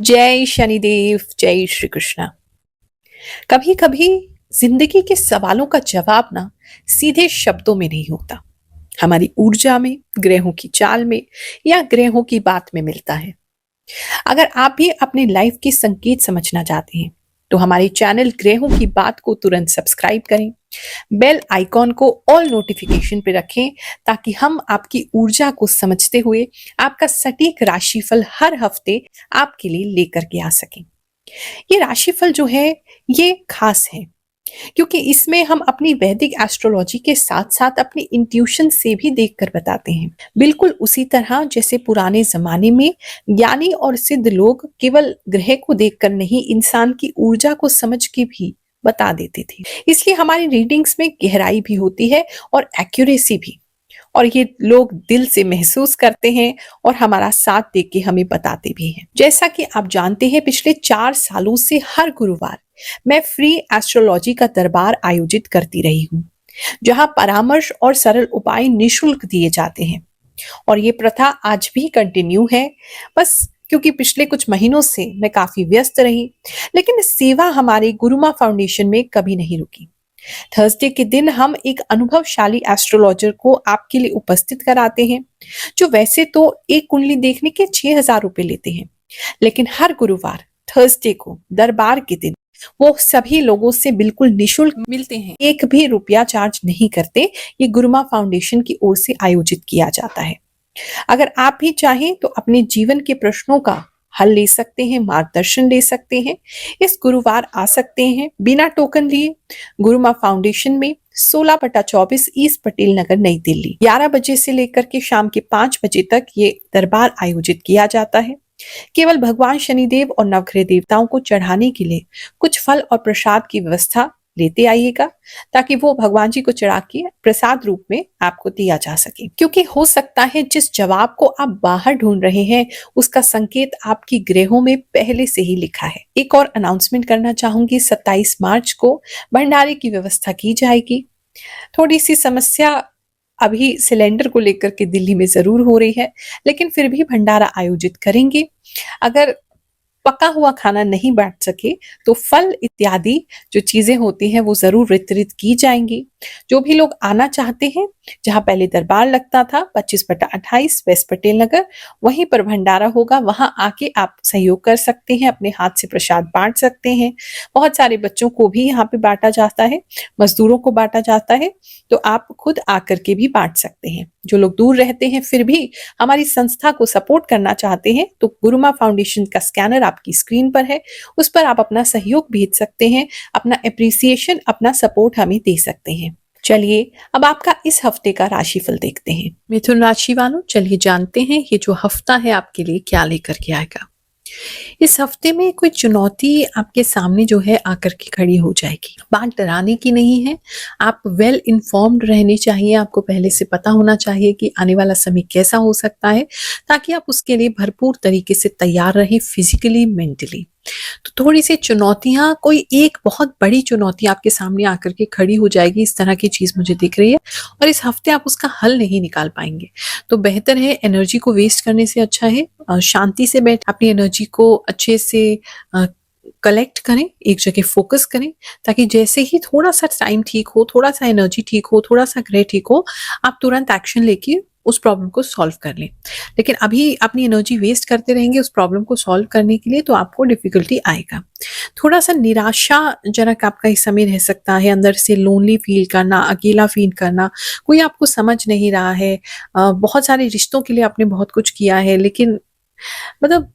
जय शनिदेव, जय श्री कृष्णा। कभी कभी जिंदगी के सवालों का जवाब ना सीधे शब्दों में नहीं होता, हमारी ऊर्जा में, ग्रहों की चाल में या ग्रहों की बात में मिलता है। अगर आप भी अपनी लाइफ के संकेत समझना चाहते हैं तो हमारे चैनल ग्रहों की बात को तुरंत सब्सक्राइब करें, बेल आइकॉन को ऑल नोटिफिकेशन पे रखें ताकि हम आपकी ऊर्जा को समझते हुए आपका सटीक राशिफल हर हफ्ते आपके लिए लेकर के आ सकें। ये राशिफल जो है ये खास है क्योंकि इसमें हम अपनी वैदिक एस्ट्रोलॉजी के साथ साथ अपनी इंट्यूशन से भी देखकर बताते हैं, बिल्कुल उसी तरह जैसे पुराने जमाने में ज्ञानी और सिद्ध लोग केवल ग्रह को देखकर नहीं, इंसान की ऊर्जा को समझ के भी बता देते थे। इसलिए हमारी रीडिंग्स में गहराई भी होती है और एक्यूरेसी भी, और ये लोग दिल से महसूस करते हैं और हमारा साथ दे के हमें बताते भी हैं। जैसा कि आप जानते हैं, पिछले 4 सालों से हर गुरुवार मैं फ्री एस्ट्रोलॉजी का दरबार आयोजित करती रही हूँ, जहां परामर्श और सरल उपाय निशुल्क दिए जाते हैं। और ये प्रथा आज भी कंटिन्यू है, बस क्योंकि पिछले कुछ महीनों से मैं काफी व्यस्त रही, लेकिन सेवा हमारे गुरुमा फाउंडेशन में कभी नहीं रुकी। थर्सडे के दिन हम एक अनुभवशाली एस्ट्रोलॉजर को आपके लिए उपस्थित कराते हैं, जो वैसे तो एक कुंडली देखने के 6,000 रुपए लेते हैं, लेकिन हर गुरुवार थर्सडे को दरबार के दिन वो सभी लोगों से बिल्कुल निशुल्क मिलते हैं, एक भी रुपया चार्ज नहीं करते। ये गुरुमा फाउंडेशन की ओर से आयोजित किया जाता है। अगर आप भी चाहें तो अपने जीवन के प्रश्नों का हल ले सकते हैं, मार्गदर्शन ले सकते हैं, इस गुरुवार आ सकते हैं बिना टोकन लिए गुरुमा फाउंडेशन में 16/24 ईस्ट पटेल नगर, नई दिल्ली। 11 बजे से लेकर के शाम के 5 बजे तक ये दरबार आयोजित किया जाता है। केवल भगवान शनिदेव और नवग्रह देवताओं को चढ़ाने के लिए कुछ फल और प्रसाद की व्यवस्था लेते आइएगा, ताकि वो भगवान जी को चढ़ा के प्रसाद रूप में आपको दिया जा सके। क्योंकि हो सकता है जिस जवाब को आप बाहर ढूंढ रहे हैं उसका संकेत आपकी ग्रहों में पहले से ही लिखा है। एक और अनाउंसमेंट करना चाहूंगी, 27 मार्च को भंडारे की व्यवस्था की जाएगी। थोड़ी सी समस्या अभी सिलेंडर को लेकर के दिल्ली में जरूर हो रही है, लेकिन फिर भी भंडारा आयोजित करेंगे। अगर पका हुआ खाना नहीं बांट सके तो फल इत्यादि जो चीजें होती हैं वो जरूर वितरित की जाएंगी। जो भी लोग आना चाहते हैं, जहां पहले दरबार लगता था 25/28 वेस्ट पटेल नगर, वहीं पर भंडारा होगा, वहां आके आप सहयोग कर सकते हैं, अपने हाथ से प्रसाद बांट सकते हैं। बहुत सारे बच्चों को भी यहाँ पे बांटा जाता है, मजदूरों को बांटा जाता है, तो आप खुद आकर के भी बांट सकते हैं। जो लोग दूर रहते हैं फिर भी हमारी संस्था को सपोर्ट करना चाहते हैं तो गुरुमा फाउंडेशन का स्कैनर आपकी स्क्रीन पर है, उस पर आप अपना सहयोग भेज सकते हैं, अपना एप्रिसिएशन, अपना सपोर्ट हमें दे सकते हैं। चलिए अब आपका इस हफ्ते का राशिफल देखते हैं। मिथुन राशि वालों, चलिए जानते हैं ये जो हफ्ता है आपके लिए क्या लेकर के आएगा। इस हफ्ते में कोई चुनौती आपके सामने जो है आकर के खड़ी हो जाएगी। बात डराने की नहीं है, आप वेल इन्फॉर्म्ड रहने चाहिए, आपको पहले से पता होना चाहिए कि आने वाला समय कैसा हो सकता है, ताकि आप उसके लिए भरपूर तरीके से तैयार रहें, फिजिकली, मेंटली। तो थोड़ी सी चुनौतियां, कोई एक बहुत बड़ी चुनौती आपके सामने आकर के खड़ी हो जाएगी, इस तरह की चीज मुझे दिख रही है, और इस हफ्ते आप उसका हल नहीं निकाल पाएंगे। तो बेहतर है, एनर्जी को वेस्ट करने से अच्छा है शांति से बैठ अपनी एनर्जी को अच्छे से कलेक्ट करें, एक जगह फोकस करें, ताकि जैसे ही थोड़ा सा टाइम ठीक हो, थोड़ा सा एनर्जी ठीक हो, थोड़ा सा ग्रह ठीक हो, आप तुरंत एक्शन लेके उस प्रॉब्लम को सॉल्व कर लें। लेकिन अभी अपनी एनर्जी वेस्ट करते रहेंगे उस प्रॉब्लम को सॉल्व करने के लिए, तो आपको डिफिकल्टी आएगा। थोड़ा सा निराशाजनक आपका इस समय रह सकता है, अंदर से लोनली फील करना, अकेला फील करना, कोई आपको समझ नहीं रहा है। बहुत सारे रिश्तों के लिए आपने बहुत कुछ किया है, लेकिन मतलब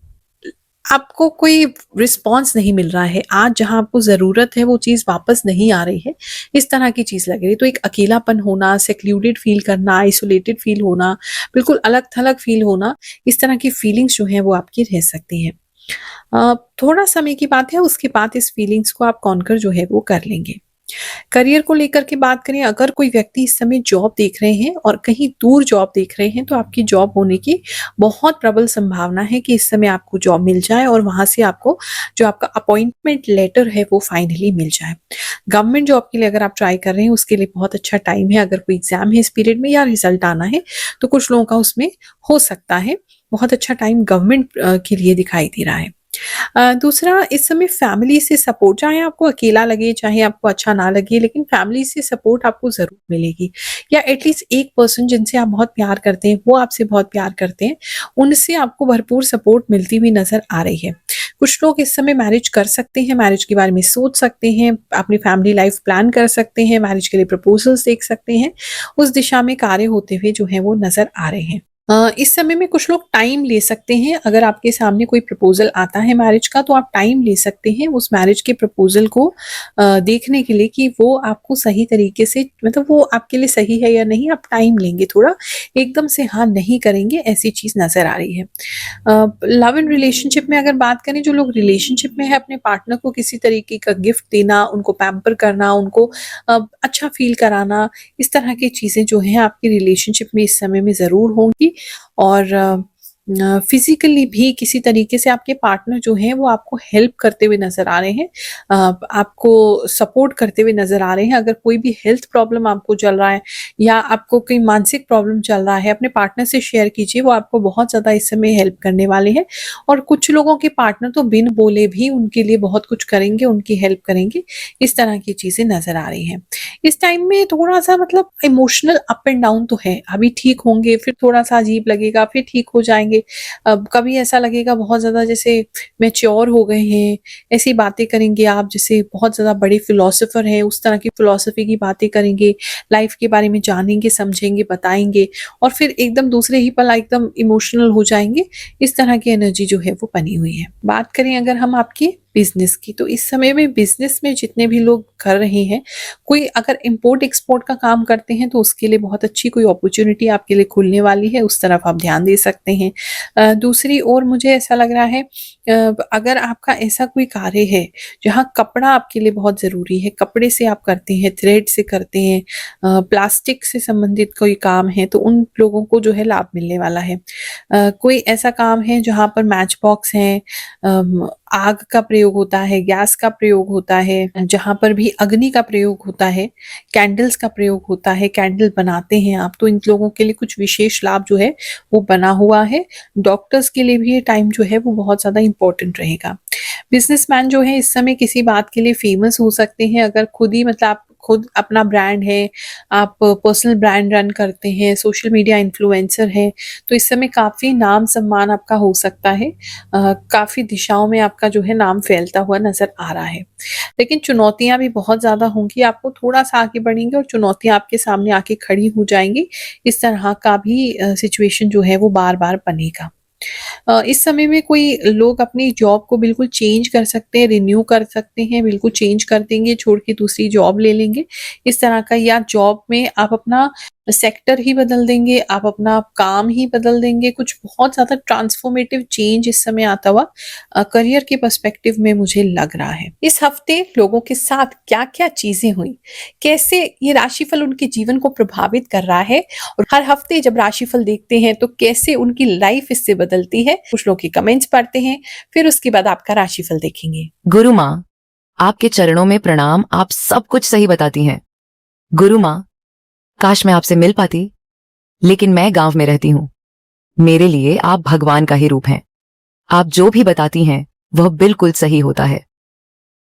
आपको कोई रिस्पॉन्स नहीं मिल रहा है। आज जहां आपको जरूरत है वो चीज वापस नहीं आ रही है, इस तरह की चीज लग रही है। तो एक अकेलापन होना, सेक्लूडेड फील करना, आइसोलेटेड फील होना, बिल्कुल अलग थलग फील होना, इस तरह की फीलिंग्स जो है वो आपकी रह सकती है। थोड़ा समय की बात है, उसके बाद इस फीलिंग्स को आप कॉन्कर जो है वो कर लेंगे। करियर को लेकर के बात करें, अगर कोई व्यक्ति इस समय जॉब देख रहे हैं और कहीं दूर जॉब देख रहे हैं, तो आपकी जॉब होने की बहुत प्रबल संभावना है कि इस समय आपको जॉब मिल जाए और वहां से आपको जो आपका अपॉइंटमेंट लेटर है वो फाइनली मिल जाए। गवर्नमेंट जॉब के लिए अगर आप ट्राई कर रहे हैं, उसके लिए बहुत अच्छा टाइम है। अगर कोई एग्जाम है इस पीरियड में या रिजल्ट आना है, तो कुछ लोगों का उसमें हो सकता है। बहुत अच्छा टाइम गवर्नमेंट के लिए दिखाई दे रहा है। दूसरा, इस समय फैमिली से सपोर्ट, चाहे आपको अकेला लगे, चाहे आपको अच्छा ना लगे, लेकिन फैमिली से सपोर्ट आपको ज़रूर मिलेगी, या एटलीस्ट एक पर्सन जिनसे आप बहुत प्यार करते हैं, वो आपसे बहुत प्यार करते हैं, उनसे आपको भरपूर सपोर्ट मिलती हुई नज़र आ रही है। कुछ लोग इस समय मैरिज कर सकते हैं, मैरिज के बारे में सोच सकते हैं, अपनी फैमिली लाइफ प्लान कर सकते हैं, मैरिज के लिए प्रपोज़ल्स देख सकते हैं, उस दिशा में कार्य होते हुए जो है वो नज़र आ रहे हैं। इस समय में कुछ लोग टाइम ले सकते हैं, अगर आपके सामने कोई प्रपोज़ल आता है मैरिज का, तो आप टाइम ले सकते हैं उस मैरिज के प्रपोज़ल को देखने के लिए कि वो आपको सही तरीके से, मतलब वो आपके लिए सही है या नहीं, आप टाइम लेंगे थोड़ा, एकदम से हाँ नहीं करेंगे, ऐसी चीज़ नज़र आ रही है। लव एंड रिलेशनशिप में अगर बात करें, जो लोग रिलेशनशिप में है, अपने पार्टनर को किसी तरीके का गिफ्ट देना, उनको पैम्पर करना, उनको अच्छा फ़ील कराना, इस तरह की चीज़ें जो हैं आपकी रिलेशनशिप में इस समय में ज़रूर होंगी। और फिज़िकली भी किसी तरीके से आपके पार्टनर जो हैं वो आपको हेल्प करते हुए नज़र आ रहे हैं, आपको सपोर्ट करते हुए नज़र आ रहे हैं। अगर कोई भी हेल्थ प्रॉब्लम आपको चल रहा है, या आपको कोई मानसिक प्रॉब्लम चल रहा है, अपने पार्टनर से शेयर कीजिए, वो आपको बहुत ज़्यादा इस समय हेल्प करने वाले हैं। और कुछ लोगों के पार्टनर तो बिन बोले भी उनके लिए बहुत कुछ करेंगे, उनकी हेल्प करेंगे, इस तरह की चीज़ें नज़र आ रही हैं। इस टाइम में थोड़ा-सा मतलब इमोशनल अप एंड डाउन तो है, अभी ठीक होंगे, फिर थोड़ा-सा अजीब लगेगा, फिर ठीक हो जाएँगे। कभी ऐसा लगेगा बहुत ज़्यादा जैसे मैच्योर हो गए हैं, ऐसी बातें करेंगे आप जैसे बहुत ज़्यादा बड़े फिलोसोफर हैं, उस तरह की फिलॉसफी की बातें करेंगे, लाइफ के बारे में जानेंगे, समझेंगे, बताएँगे, और फिर एकदम दूसरे ही पल एकदम इमोशनल हो जाएँगे। इस तरह की एनर्जी जो है वो बनी हुई है। बात करें अगर हम आपके बिज़नेस की, तो इस समय में बिज़नेस में जितने भी लोग कर रहे हैं, कोई अगर इम्पोर्ट एक्सपोर्ट का काम करते हैं, तो उसके लिए बहुत अच्छी कोई अपॉर्च्युनिटी आपके लिए खुलने वाली है, उस तरफ आप ध्यान दे सकते हैं। दूसरी ओर मुझे ऐसा लग रहा है, अगर आपका ऐसा कोई कार्य है जहाँ कपड़ा आपके लिए बहुत ज़रूरी है, कपड़े से आप करते हैं, थ्रेड से करते हैं, प्लास्टिक से संबंधित कोई काम है, तो उन लोगों को जो है लाभ मिलने वाला है। कोई ऐसा काम है जहाँ पर मैच बॉक्स हैं, आग का प्रयोग होता है, गैस का प्रयोग होता है, जहाँ पर भी अग्नि का प्रयोग होता है, कैंडल्स का प्रयोग होता है, कैंडल बनाते हैं आप, तो इन लोगों के लिए कुछ विशेष लाभ जो है वो बना हुआ है। डॉक्टर्स के लिए भी ये टाइम जो है वो बहुत ज़्यादा इम्पोर्टेंट रहेगा। बिज़नेसमैन जो है इस समय किसी बात के लिए फ़ेमस हो सकते हैं, अगर खुद ही मतलब आप खुद अपना ब्रांड है, आप पर्सनल ब्रांड रन करते हैं, सोशल मीडिया इन्फ्लुएंसर हैं, तो इस समय काफ़ी नाम-सम्मान आपका हो सकता है। काफ़ी दिशाओं में आपका जो है नाम फैलता हुआ नज़र आ रहा है। लेकिन चुनौतियाँ भी बहुत ज़्यादा होंगी, आपको थोड़ा-सा आगे बढ़ेंगे और चुनौतियाँ आपके सामने आके खड़ी हो जाएँगी। इस तरह का भी सिचुएशन जो है वो बार-बार बनेगा। इस समय में कोई लोग अपनी जॉब को बिल्कुल चेंज कर सकते हैं, रिन्यू कर सकते हैं, बिल्कुल चेंज कर देंगे, छोड़ के दूसरी जॉब ले लेंगे, इस तरह का, या जॉब में आप अपना सेक्टर ही बदल देंगे, आप अपना काम ही बदल देंगे, कुछ बहुत ज़्यादा ट्रांसफॉर्मेटिव चेंज इस समय आता हुआ करियर के पर्सपेक्टिव में मुझे लग रहा है। इस हफ्ते लोगों के साथ क्या-क्या चीज़ें हुई, कैसे ये राशिफल उनके जीवन को प्रभावित कर रहा है, और हर हफ्ते जब राशिफल देखते हैं तो कैसे उनकी लाइफ इससे बदलती है, कुछ लोग के कमेंट्स पढ़ते हैं, फिर उसके बाद आपका राशिफल देखेंगे। गुरु माँ, आपके चरणों में प्रणाम, आप सब कुछ सही बताती हैं। गुरु माँ, काश मैं आपसे मिल पाती, लेकिन मैं गांव में रहती हूँ। मेरे लिए आप भगवान का ही रूप हैं। आप जो भी बताती हैं वह बिल्कुल सही होता है।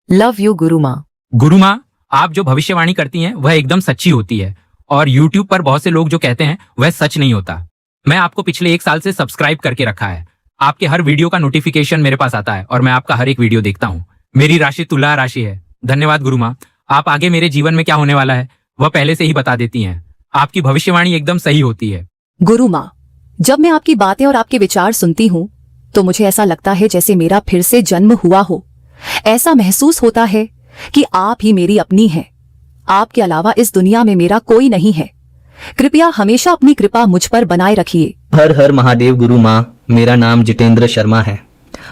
लव यू गुरु माँ। गुरु माँ, आप जो भविष्यवाणी करती हैं वह एकदम सच्ची होती है, और YouTube पर बहुत से लोग जो कहते हैं वह सच नहीं होता। मैं आपको पिछले 1 साल से सब्सक्राइब करके रखा है। आपके हर वीडियो का नोटिफिकेशन मेरे पास आता है और मैं आपका हर एक वीडियो देखता हूँ। मेरी राशि तुला राशि है। धन्यवाद गुरु माँ। आप आगे मेरे जीवन में क्या होने वाला है वह पहले से ही बता देती हैं। आपकी भविष्यवाणी एकदम सही होती है। गुरु माँ, जब मैं आपकी बातें और आपके विचार सुनती हूँ तो मुझे ऐसा लगता है जैसे मेरा फिर से जन्म हुआ हो। ऐसा महसूस होता है कि आप ही मेरी अपनी हैं। आपके अलावा इस दुनिया में मेरा कोई नहीं है। कृपया हमेशा अपनी कृपा मुझ पर बनाए रखिए। हर हर महादेव गुरु माँ, मेरा नाम जितेंद्र शर्मा है।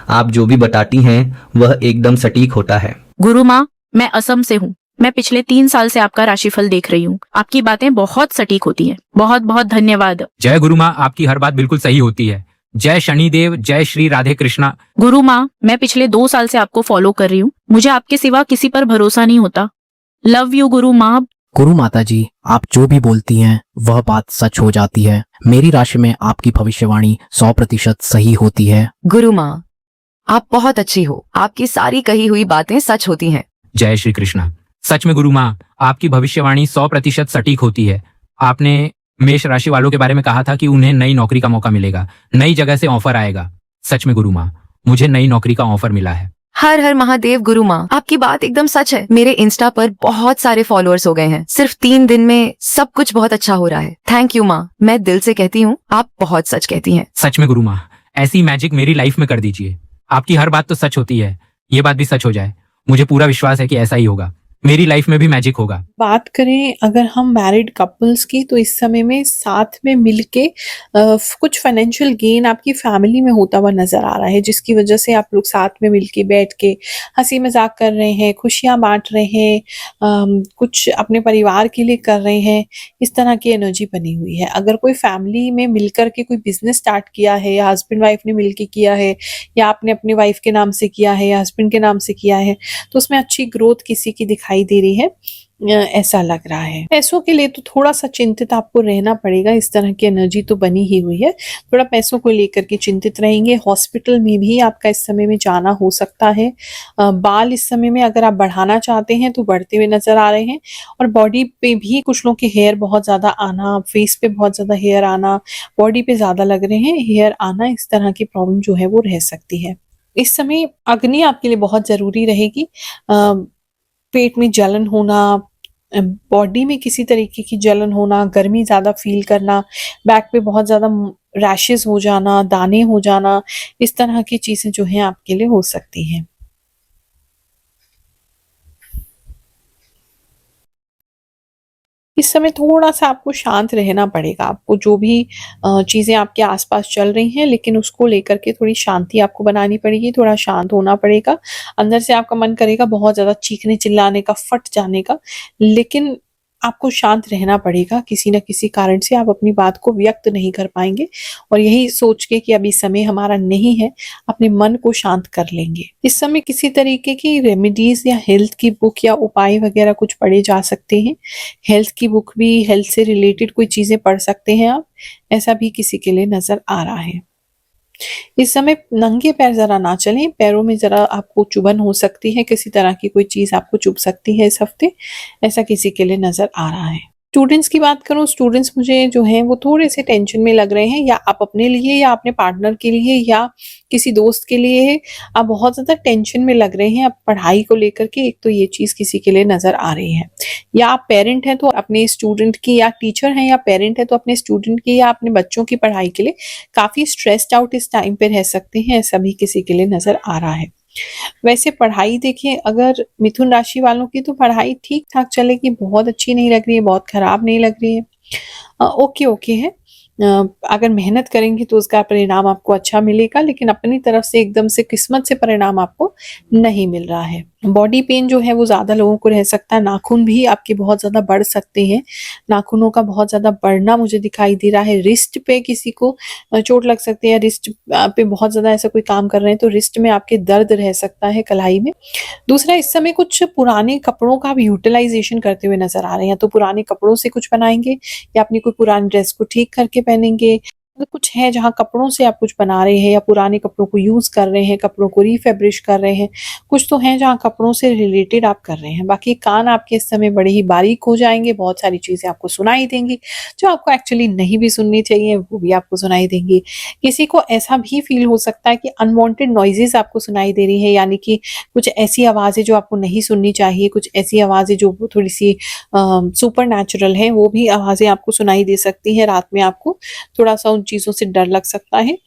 आप जो भी बताती हैं वह एकदम सटीक होता है। गुरु माँ, मैं असम से हूँ। मैं पिछले 3 साल से आपका राशिफल देख रही हूँ। आपकी बातें बहुत सटीक होती हैं। बहुत बहुत धन्यवाद। जय गुरु माँ, आपकी हर बात बिल्कुल सही होती है। जय शनिदेव, जय श्री राधे कृष्णा। गुरु माँ, मैं पिछले 2 साल से आपको फॉलो कर रही हूँ। मुझे आपके सिवा किसी पर भरोसा नहीं होता। लव यू गुरु माँ। गुरु माता जी, आप जो भी बोलती हैं वह बात सच हो जाती है। मेरी राशि में आपकी भविष्यवाणी 100% सही होती है। गुरु माँ, आप बहुत अच्छी हो, आपकी सारी कही हुई बातें सच होती हैं। जय श्री कृष्णा। सच में गुरु माँ, आपकी भविष्यवाणी 100% सटीक होती है। आपने मेष राशि वालों के बारे में कहा था कि उन्हें नई नौकरी का मौका मिलेगा, नई जगह से ऑफर आएगा। सच में गुरु माँ, मुझे नई नौकरी का ऑफर मिला है। हर हर महादेव गुरु माँ, आपकी बात एकदम सच है। मेरे इंस्टा पर बहुत सारे फॉलोअर्स हो गए हैं। सिर्फ 3 दिन में सब कुछ बहुत अच्छा हो रहा है। थैंक यू माँ, मैं दिल से कहती हूँ, आप बहुत सच कहती हैं। सच में गुरु माँ, ऐसी मैजिक मेरी लाइफ में कर दीजिए। आपकी हर बात तो सच होती है, ये बात भी सच हो जाए। मुझे पूरा विश्वास है कि ऐसा ही होगा, मेरी लाइफ में भी मैजिक होगा। बात करें अगर हम मैरिड कपल्स की, तो इस समय में साथ में मिलके कुछ फाइनेंशियल गेन आपकी फैमिली में होता हुआ नजर आ रहा है, जिसकी वजह से आप लोग साथ में मिलके बैठ के हंसी मजाक कर रहे हैं, खुशियां बांट रहे हैं, कुछ अपने परिवार के लिए कर रहे हैं। इस तरह की एनर्जी बनी हुई है। अगर कोई फैमिली में मिलकर के कोई बिजनेस स्टार्ट किया है, या हस्बैंड वाइफ ने मिलके किया है, या आपने अपने वाइफ के नाम से किया है, या हस्बैंड के नाम से किया है, तो उसमें अच्छी ग्रोथ किसी की दिखाई दे रही है। ऐसा लग रहा है। पैसों के लिए तो थोड़ा सा चिंतित आपको रहना पड़ेगा। इस तरह की एनर्जी तो बनी ही हुई है। थोड़ा पैसों को लेकर के चिंतित रहेंगे। हॉस्पिटल में भी आपका इस समय में जाना हो सकता है। बाल इस समय में अगर आप बढ़ाना चाहते हैं तो बढ़ते हुए नजर आ रहे हैं। और बॉडी पे भी कुछ लोग के हेयर बहुत ज्यादा आना, फेस पे बहुत ज्यादा हेयर आना, बॉडी पे ज्यादा लग रहे हैं हेयर आना, इस तरह की प्रॉब्लम जो है वो रह सकती है। इस समय अग्नि आपके लिए बहुत जरूरी रहेगी। पेट में जलन होना, बॉडी में किसी तरीके की जलन होना, गर्मी ज्यादा फील करना, बैक पे बहुत ज्यादा रैशेस हो जाना, दाने हो जाना, इस तरह की चीजें जो है आपके लिए हो सकती हैं। इस समय थोड़ा सा आपको शांत रहना पड़ेगा। आपको जो भी चीजें आपके आसपास चल रही हैं, लेकिन उसको लेकर के थोड़ी शांति आपको बनानी पड़ेगी, थोड़ा शांत होना पड़ेगा। अंदर से आपका मन करेगा बहुत ज्यादा चीखने चिल्लाने का, फट जाने का, लेकिन आपको शांत रहना पड़ेगा। किसी न किसी कारण से आप अपनी बात को व्यक्त नहीं कर पाएंगे, और यही सोच के कि अभी समय हमारा नहीं है, अपने मन को शांत कर लेंगे। इस समय किसी तरीके की रेमेडीज या हेल्थ की बुक या उपाय वगैरह कुछ पढ़े जा सकते हैं। हेल्थ की बुक भी, हेल्थ से रिलेटेड कोई चीजें पढ़ सकते हैं आप, ऐसा भी किसी के लिए नजर आ रहा है। इस समय नंगे पैर जरा ना चलें, पैरों में जरा आपको चुभन हो सकती है, किसी तरह की कोई चीज आपको चुभ सकती है इस हफ्ते, ऐसा किसी के लिए नजर आ रहा है। स्टूडेंट्स की बात करूं, स्टूडेंट्स मुझे जो हैं वो थोड़े से टेंशन में लग रहे हैं, या आप अपने लिए या अपने पार्टनर के लिए या किसी दोस्त के लिए आप बहुत ज्यादा टेंशन में लग रहे हैं। आप पढ़ाई को लेकर के, एक तो ये चीज किसी के लिए नजर आ रही है। या आप पेरेंट हैं तो अपने स्टूडेंट की, या टीचर हैं या पेरेंट है तो अपने स्टूडेंट की या अपने बच्चों की पढ़ाई के लिए काफी स्ट्रेस्ड आउट इस टाइम पे रह सकते हैं, ऐसा भी किसी के लिए नजर आ रहा है। वैसे पढ़ाई देखिए, अगर मिथुन राशि वालों की तो पढ़ाई ठीक ठाक चलेगी, बहुत अच्छी नहीं लग रही है, बहुत खराब नहीं लग रही है, ओके ओके है। अगर मेहनत करेंगे तो उसका परिणाम आपको अच्छा मिलेगा, लेकिन अपनी तरफ से एकदम से किस्मत से परिणाम आपको नहीं मिल रहा है। बॉडी पेन जो है वो ज्यादा लोगों को रह सकता है। नाखून भी आपके बहुत ज्यादा बढ़ सकते हैं, नाखूनों का बहुत ज्यादा बढ़ना मुझे दिखाई दे रहा है। रिस्ट पे किसी को चोट लग सकती है, रिस्ट पे बहुत ज्यादा ऐसा कोई काम कर रहे हैं तो रिस्ट में आपके दर्द रह सकता है, कलाई में। दूसरा, इस समय कुछ पुराने कपड़ों का आप यूटिलाइजेशन करते हुए नजर आ रहे हैं, तो पुराने कपड़ों से कुछ बनाएंगे या अपनी कोई पुरानी ड्रेस को ठीक करके पहनेंगे। तो कुछ है जहाँ कपड़ों से आप कुछ बना रहे हैं या पुराने कपड़ों को यूज कर रहे हैं, कपड़ों को रिफेब्रिश कर रहे हैं। कुछ तो है जहाँ कपड़ों से रिलेटेड आप कर रहे हैं। बाकी कान आपके इस समय बड़े ही बारीक हो जाएंगे, बहुत सारी चीजें आपको सुनाई देंगी जो आपको एक्चुअली नहीं भी सुननी चाहिए, वो भी आपको सुनाई देंगी। किसी को ऐसा भी फील हो सकता है कि अनवांटेड नॉइजेस आपको सुनाई दे रही है, यानी कि कुछ ऐसी आवाजें जो आपको नहीं सुननी चाहिए, कुछ ऐसी आवाजें जो थोड़ी सी सुपर नेचुरल है, वो भी आवाजें आपको सुनाई दे सकती है। रात में आपको थोड़ा सा उन चीजों से डर लग सकता है।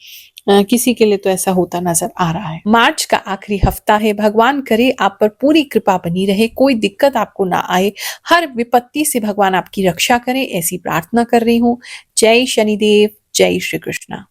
किसी के लिए तो ऐसा होता नजर आ रहा है। मार्च का आखिरी हफ्ता है, भगवान करे आप पर पूरी कृपा बनी रहे, कोई दिक्कत आपको ना आए, हर विपत्ति से भगवान आपकी रक्षा करे, ऐसी प्रार्थना कर रही हूँ। जय शनिदेव, जय श्री कृष्णा।